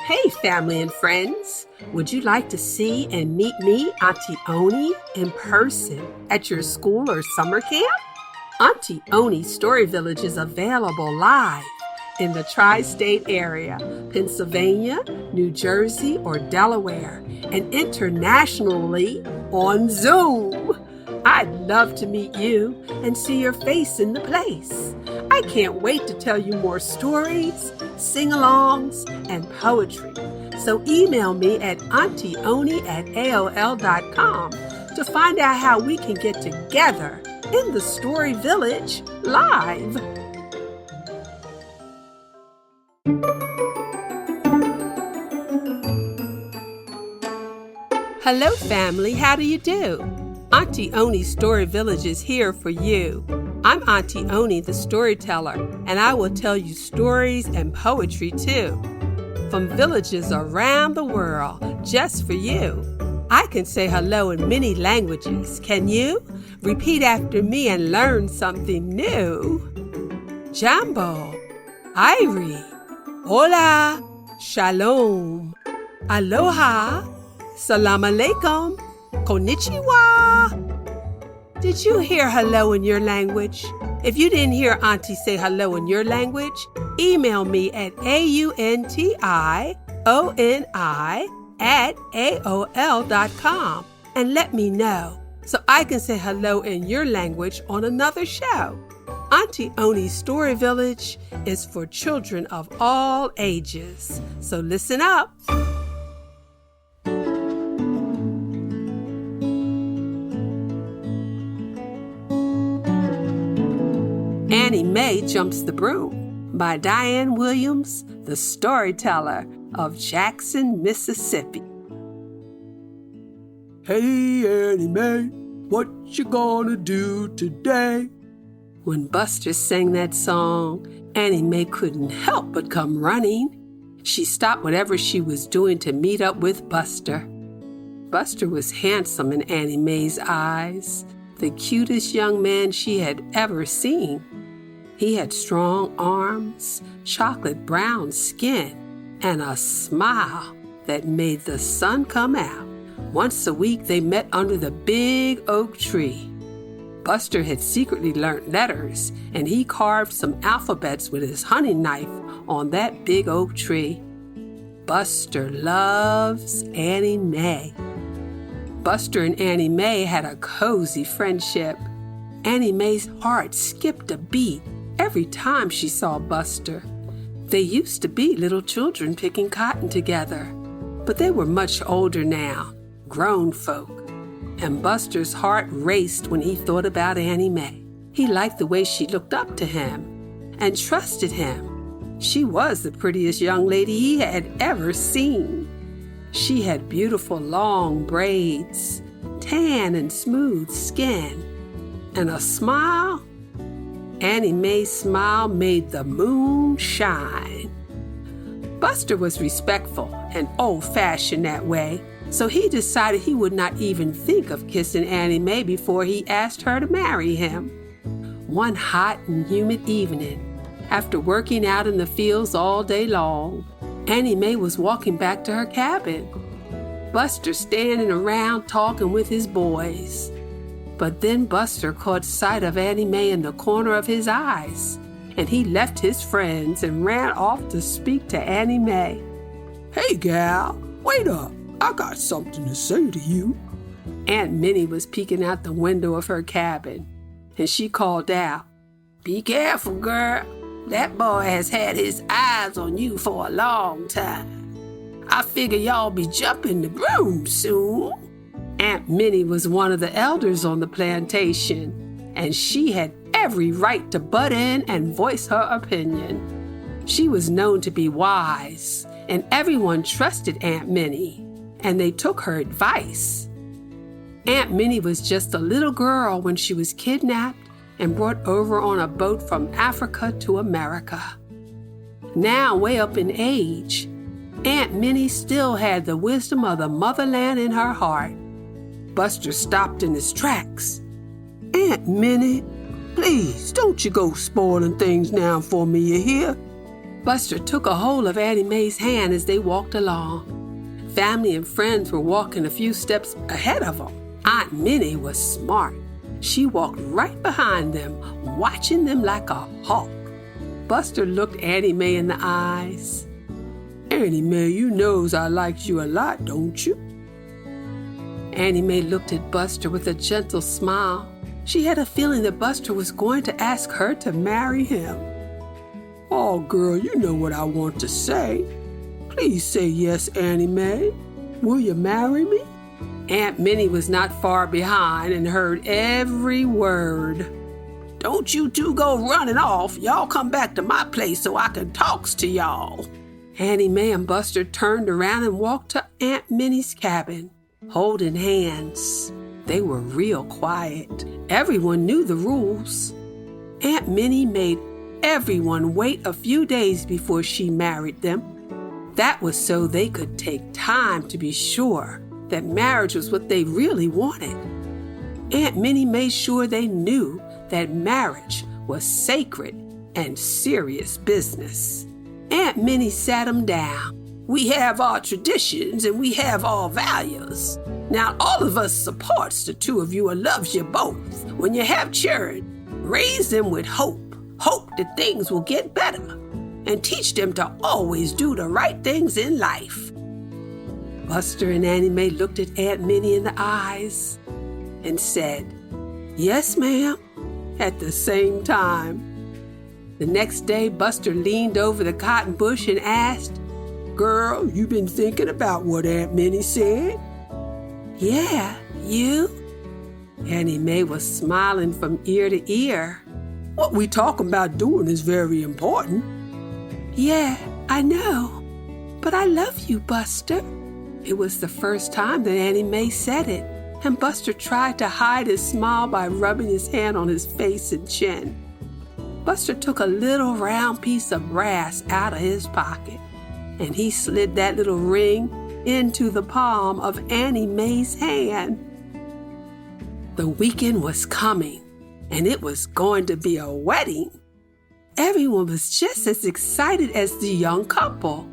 Hey, family and friends. Would you like to see and meet me, Auntie Oni, in person at your school or summer camp? Auntie Oni's Story Village is available live in the tri-state area, Pennsylvania, New Jersey, or Delaware, and internationally on Zoom. I'd love to meet you and see your face in the place. I can't wait to tell you more stories, sing-alongs, and poetry. So email me at auntie.oni@aol.com to find out how we can get together in the Story Village live. Hello, family. How do you do? Auntie Oni's Story Village is here for you. I'm Auntie Oni, the storyteller, and I will tell you stories and poetry too, from villages around the world, just for you. I can say hello in many languages. Can you? Repeat after me and learn something new. Jambo, Irie, Hola, Shalom, Aloha, Salam Alaikum, Konnichiwa. Did you hear hello in your language? If you didn't hear Auntie say hello in your language, email me at auntioni@aol.com and let me know so I can say hello in your language on another show. Auntie Oni's Story Village is for children of all ages, so listen up. Annie Mae Jumps the Broom by Diane Williams, the storyteller of Jackson, Mississippi. Hey, Annie Mae, what you gonna do today? When Buster sang that song, Annie Mae couldn't help but come running. She stopped whatever she was doing to meet up with Buster. Buster was handsome in Annie Mae's eyes, the cutest young man she had ever seen. He had strong arms, chocolate brown skin, and a smile that made the sun come out. Once a week, they met under the big oak tree. Buster had secretly learned letters, and he carved some alphabets with his hunting knife on that big oak tree. Buster loves Annie Mae. Buster and Annie Mae had a cozy friendship. Annie Mae's heart skipped a beat every time she saw Buster. They used to be little children picking cotton together, but they were much older now, grown folk. And Buster's heart raced when he thought about Annie Mae. He liked the way she looked up to him and trusted him. She was the prettiest young lady he had ever seen. She had beautiful long braids, tan and smooth skin, and a smile. Annie Mae's smile made the moon shine. Buster was respectful and old-fashioned that way, so he decided he would not even think of kissing Annie Mae before he asked her to marry him. One hot and humid evening, after working out in the fields all day long, Annie Mae was walking back to her cabin. Buster standing around talking with his boys. But then Buster caught sight of Annie Mae in the corner of his eyes, and he left his friends and ran off to speak to Annie Mae. Hey, gal, wait up. I got something to say to you. Aunt Minnie was peeking out the window of her cabin, and she called out, "Be careful, girl. That boy has had his eyes on you for a long time. I figure y'all be jumping the broom soon." Aunt Minnie was one of the elders on the plantation, and she had every right to butt in and voice her opinion. She was known to be wise, and everyone trusted Aunt Minnie, and they took her advice. Aunt Minnie was just a little girl when she was kidnapped and brought over on a boat from Africa to America. Now, way up in age, Aunt Minnie still had the wisdom of the motherland in her heart. Buster stopped in his tracks. Aunt Minnie, please don't you go spoiling things now for me, you hear? Buster took a hold of Annie Mae's hand as they walked along. Family and friends were walking a few steps ahead of them. Aunt Minnie was smart. She walked right behind them, watching them like a hawk. Buster looked Annie Mae in the eyes. Annie Mae, you knows I likes you a lot, don't you? Annie Mae looked at Buster with a gentle smile. She had a feeling that Buster was going to ask her to marry him. Oh, girl, you know what I want to say. Please say yes, Annie Mae. Will you marry me? Aunt Minnie was not far behind and heard every word. Don't you two go running off. Y'all come back to my place so I can talks to y'all. Annie Mae and Buster turned around and walked to Aunt Minnie's cabin, holding hands. They were real quiet. Everyone knew the rules. Aunt Minnie made everyone wait a few days before she married them. That was so they could take time to be sure that marriage was what they really wanted. Aunt Minnie made sure they knew that marriage was sacred and serious business. Aunt Minnie sat them down. We have our traditions and we have our values. Now all of us supports the two of you and loves you both. When you have children, raise them with hope. Hope that things will get better. And teach them to always do the right things in life. Buster and Annie Mae looked at Aunt Minnie in the eyes and said, "Yes, ma'am," at the same time. The next day, Buster leaned over the cotton bush and asked, "Girl, you been thinking about what Aunt Minnie said?" "Yeah, you?" Annie Mae was smiling from ear to ear. "What we talking about doing is very important." "Yeah, I know. But I love you, Buster." It was the first time that Annie Mae said it, and Buster tried to hide his smile by rubbing his hand on his face and chin. Buster took a little round piece of brass out of his pocket, and he slid that little ring into the palm of Annie Mae's hand. The weekend was coming, and it was going to be a wedding. Everyone was just as excited as the young couple.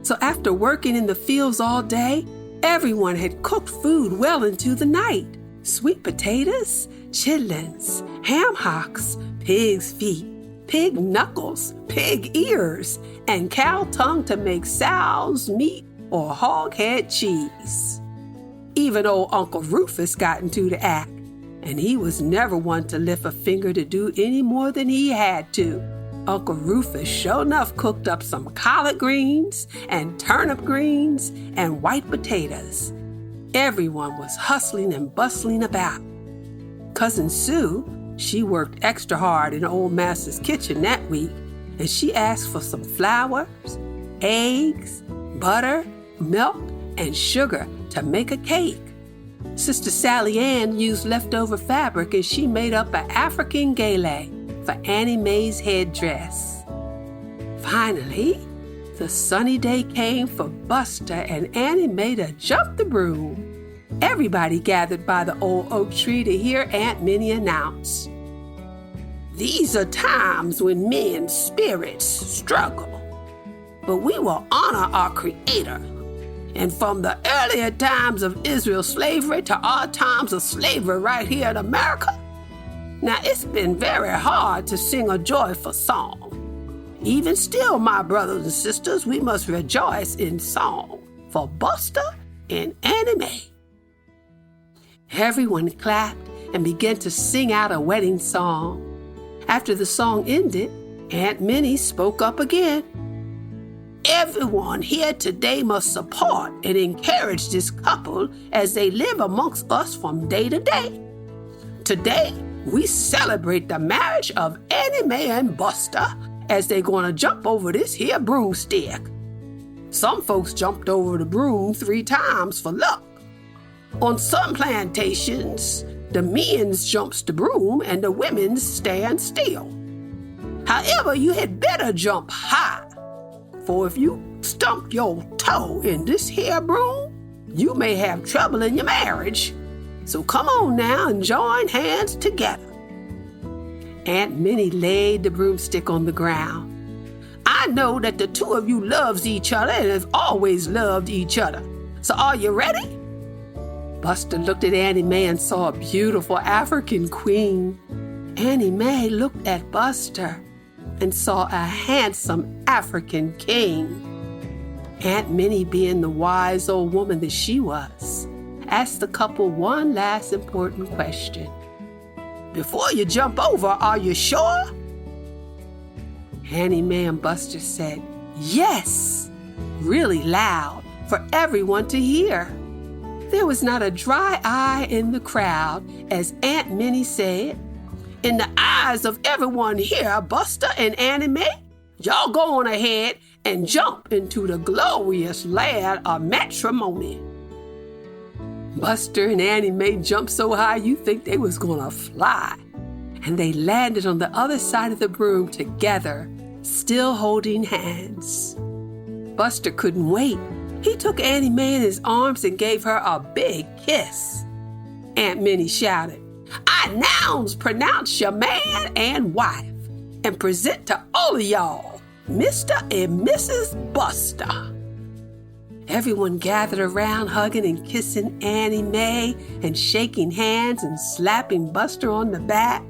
So after working in the fields all day, everyone had cooked food well into the night. Sweet potatoes, chitlins, ham hocks, pig's feet, pig knuckles, pig ears, and cow tongue to make sow's meat or hog head cheese. Even old Uncle Rufus got into the act, and he was never one to lift a finger to do any more than he had to. Uncle Rufus sure enough cooked up some collard greens and turnip greens and white potatoes. Everyone was hustling and bustling about. Cousin Sue, she worked extra hard in old Master's kitchen that week, and she asked for some flours, eggs, butter, milk, and sugar to make a cake. Sister Sally Ann used leftover fabric, and she made up an African gele for Annie Mae's headdress. Finally, the sunny day came for Buster and Annie Mae to jump the broom. Everybody gathered by the old oak tree to hear Aunt Minnie announce, "These are times when men's spirits struggle, but we will honor our Creator. And from the earlier times of Israel's slavery to our times of slavery right here in America, now it's been very hard to sing a joyful song. Even still, my brothers and sisters, we must rejoice in song for Buster and Annie Mae." Everyone clapped and began to sing out a wedding song. After the song ended, Aunt Minnie spoke up again. "Everyone here today must support and encourage this couple as they live amongst us from day to day. Today, we celebrate the marriage of Annie Mae and Buster as they gonna jump over this here broomstick. Some folks jumped over the broom 3 times for luck. On some plantations, the men's jumps the broom and the women's stand still. However, you had better jump high, for if you stump your toe in this here broom, you may have trouble in your marriage. So come on now and join hands together." Aunt Minnie laid the broomstick on the ground. "I I know that the two of you loves each other and have always loved each other. So are you ready? Buster looked at Annie Mae and saw a beautiful African queen. Annie Mae looked at Buster and saw a handsome African king. Aunt Minnie, being the wise old woman that she was, asked the couple one last important question. Before you jump over, are you sure? Annie Mae and Buster said, yes, really loud for everyone to hear. There was not a dry eye in the crowd as Aunt Minnie said, in the eyes of everyone here, Buster and Annie Mae, y'all go on ahead and jump into the glorious land of matrimony. Buster and Annie Mae jumped so high you think they was gonna fly. And they landed on the other side of the broom together, still holding hands. Buster couldn't wait. He took Annie Mae in his arms and gave her a big kiss. Aunt Minnie shouted, I nouns pronounce your man and wife and present to all of y'all, Mr. and Mrs. Buster. Everyone gathered around, hugging and kissing Annie Mae and shaking hands and slapping Buster on the back.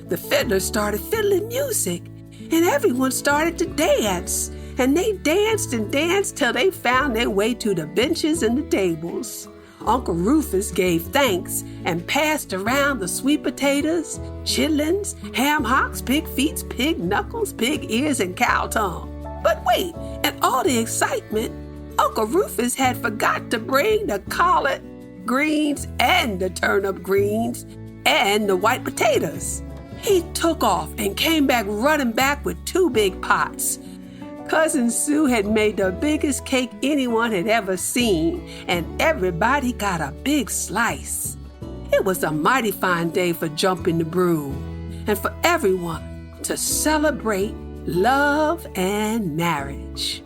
The fiddler started fiddling music, and everyone started to dance. And they danced and danced till they found their way to the benches and the tables. Uncle Rufus gave thanks and passed around the sweet potatoes, chitlins, ham hocks, pig feet, pig knuckles, pig ears, and cow tongue. But wait, in all the excitement, Uncle Rufus had forgot to bring the collard greens and the turnip greens and the white potatoes. He took off and came back running back with 2 big pots. Cousin Sue had made the biggest cake anyone had ever seen, and everybody got a big slice. It was a mighty fine day for jumping the broom, and for everyone to celebrate love and marriage.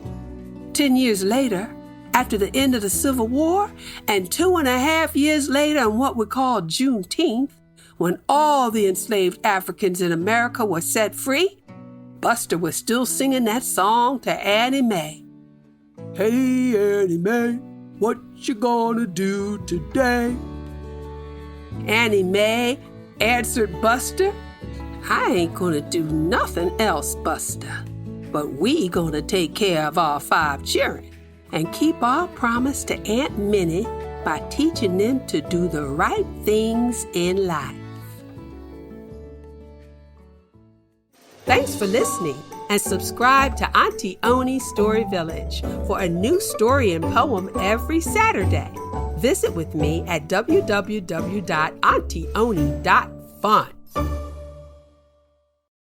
10 years later, after the end of the Civil War, and 2.5 years later on what we call Juneteenth, when all the enslaved Africans in America were set free, Buster was still singing that song to Annie Mae. Hey, Annie Mae, what you gonna do today? Annie Mae answered Buster, I ain't gonna do nothing else, Buster, but we gonna take care of our 5 children and keep our promise to Aunt Minnie by teaching them to do the right things in life. Thanks for listening, and subscribe to Auntie Oni's Story Village for a new story and poem every Saturday. Visit with me at www.auntie-oni.fun.